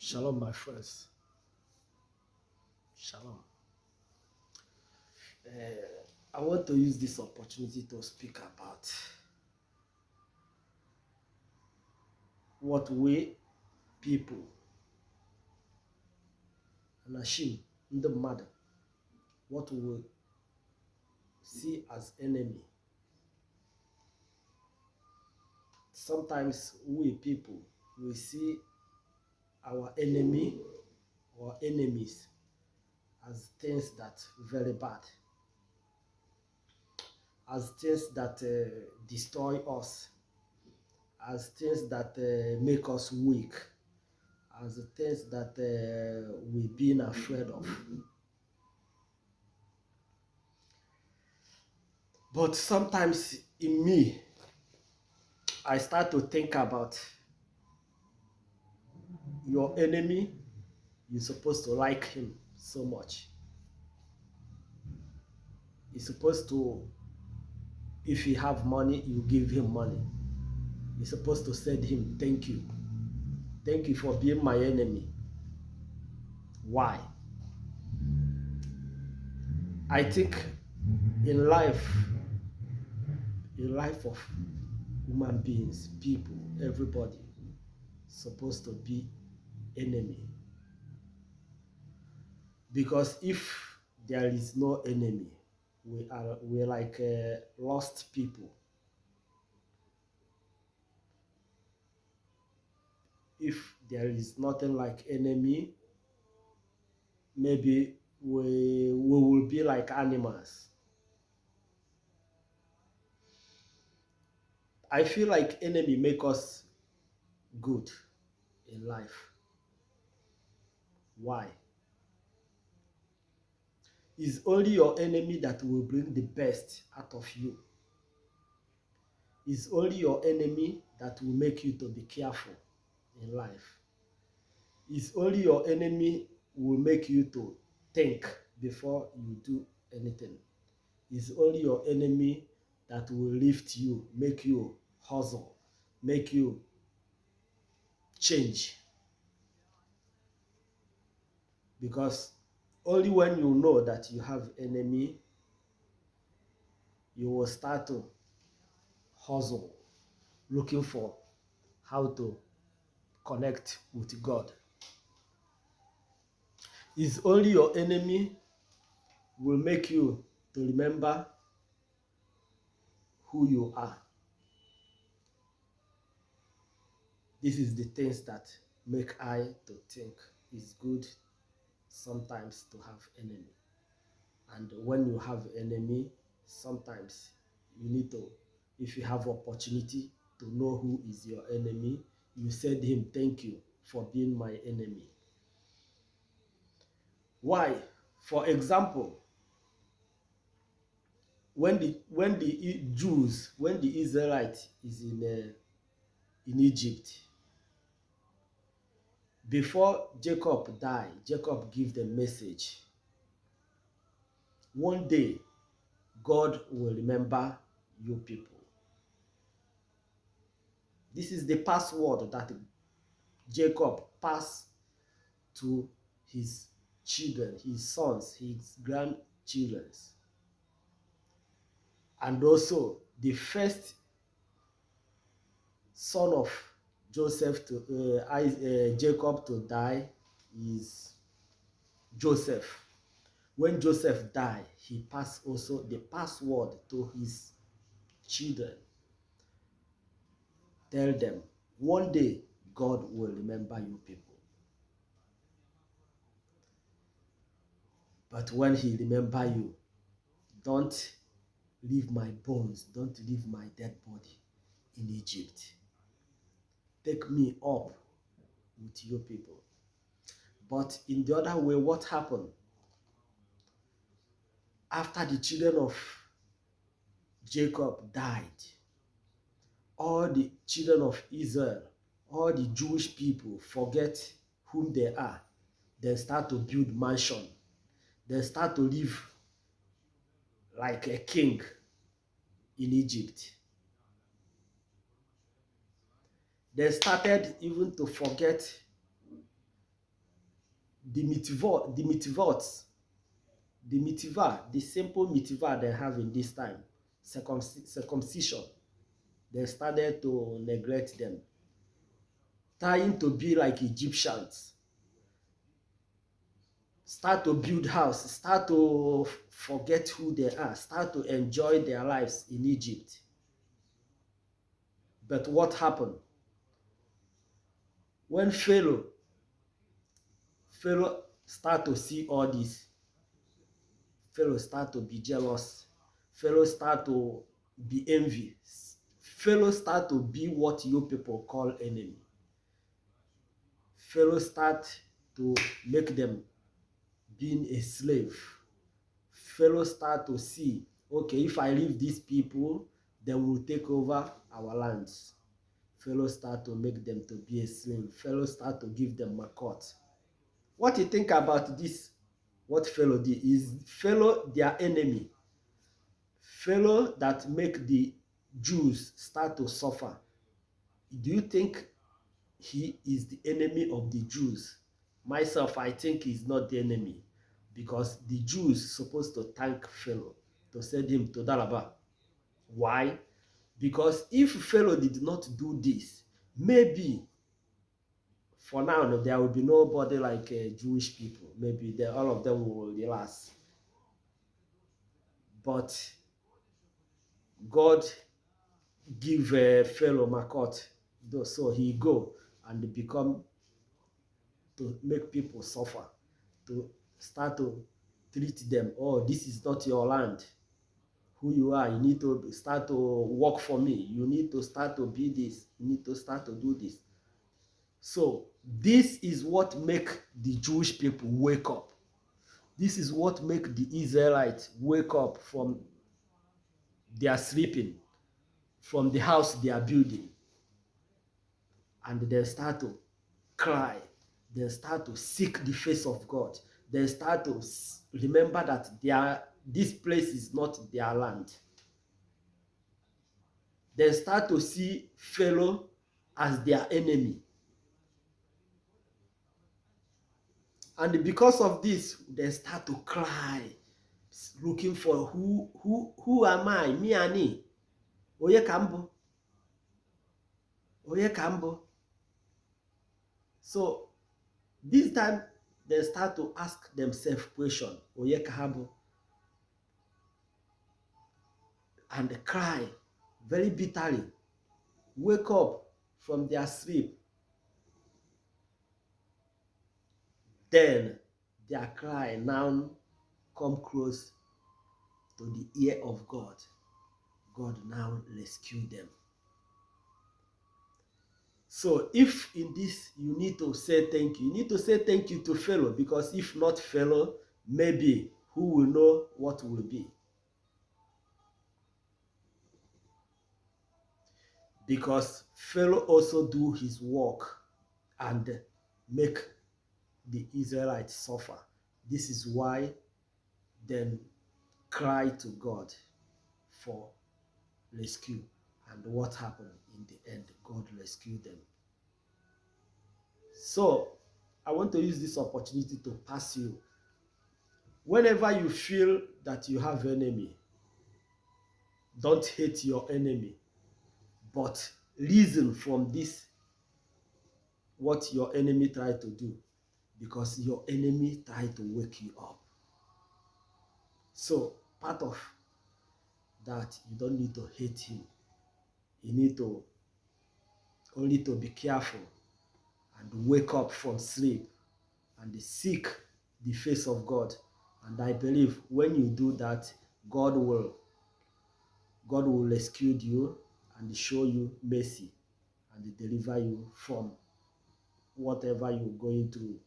Shalom, my friends. Shalom. I want to use this opportunity to speak about what we people, Anashim, in the matter, what we see as enemy. Sometimes we people, we see our enemy or enemies as things that very bad, as things that destroy us, as things that make us weak, as things that we've been afraid of. But sometimes in me, I start to think about your enemy. You're supposed to like him so much. You're supposed to, if you have money, you give him money. You're supposed to say to him, thank you. Thank you for being my enemy. Why? I think in life of human beings, people, everybody, supposed to be enemy. Because if there is no enemy, we're like lost people. If there is nothing like enemy, maybe we will be like animals. I feel like enemy make us good in life. Why? It's only your enemy that will bring the best out of you. It's only your enemy that will make you to be careful in life. It's only your enemy will make you to think before you do anything. It's only your enemy that will lift you, make you hustle, make you change. Because only when you know that you have enemy, you will start to hustle, looking for how to connect with God. It's only your enemy will make you to remember who you are. This is the things that make I to think it's good sometimes to have enemy. And when you have enemy, sometimes you need to, if you have opportunity to know who is your enemy, you said him, thank you for being my enemy. Why? For example, when the Jews, when the Israelites is in Egypt, before Jacob died, Jacob gave the message. One day, God will remember you people. This is the password that Jacob passed to his children, his sons, his grandchildren. And also, the first son of Joseph Jacob to die is Joseph. When Joseph died, he passed also the password to his children. Tell them, one day God will remember you people. But when he remember you, don't leave my bones, don't leave my dead body in Egypt. Take me up with you people. But in the other way, what happened? After the children of Jacob died, all the children of Israel, all the Jewish people forget whom they are. They start to build mansion. They start to live like a king in Egypt. They started even to forget the mitzvah, the simple mitzvah they have in this time, circumcision, they started to neglect them, trying to be like Egyptians, start to build house, start to forget who they are, start to enjoy their lives in Egypt. But what happened? When Pharaoh start to see all this, Pharaoh start to be jealous, Pharaoh start to be envious, Pharaoh start to be what you people call enemy. Pharaoh start to make them being a slave. Pharaoh start to see, okay, if I leave these people, they will take over our lands. Pharaoh start to make them to be a slave. Pharaoh start to give them makot. What you think about this? What Pharaoh did is Pharaoh their enemy. Pharaoh that make the Jews start to suffer. Do you think he is the enemy of the Jews? Myself, I think he's not the enemy, because the Jews supposed to thank Pharaoh, to send him to Dalaba. Why? Because if Pharaoh did not do this, maybe for now there will be nobody like Jewish people. Maybe all of them will relax. But God give Pharaoh makot, so he go and become to make people suffer, to start to treat them. Oh, this is not your land. Who you are, you need to start to work for me. You need to start to be this. You need to start to do this. So this is what make the Jewish people wake up. This is what make the Israelites wake up from their sleeping, from the house they are building. And they start to cry. They start to seek the face of God. They start to remember that this place is not their land. They start to see Pharaoh as their enemy. And because of this, they start to cry, looking for who am I? Me ani. Oye kambo. Oye kambo. So this time they start to ask themselves question, Oye kahabo, and cry very bitterly, wake up from their sleep. Then their cry now come close to the ear of God. God now rescue them. So if in this you need to say thank you, need to say thank you to Pharaoh, because if not Pharaoh, maybe who will know what will be. Because Pharaoh also do his work and make the Israelites suffer. This is why they cry to God for rescue. And what happened in the end? God rescued them. So I want to use this opportunity to pass you. Whenever you feel that you have enemy, don't hate your enemy, but reason from this what your enemy tried to do, because your enemy tried to wake you up. So part of that, you don't need to hate him. You need to only to be careful and wake up from sleep and seek the face of God. And I believe when you do that, God will rescue you and show you mercy and deliver you from whatever you're going through.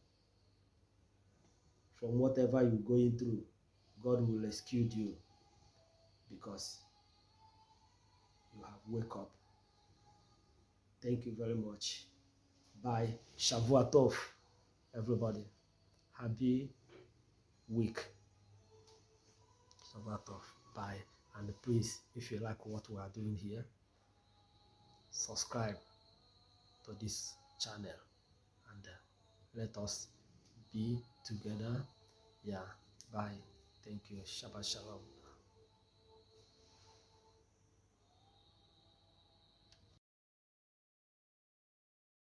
From whatever you're going through, God will rescue you, because you have wake up. Thank you very much. Bye. Shavua Tov, everybody. Happy week. Shavua Tov. Bye. And please, if you like what we are doing here, subscribe to this channel and let us be together. Yeah, bye. Thank you. Shabbat shalom.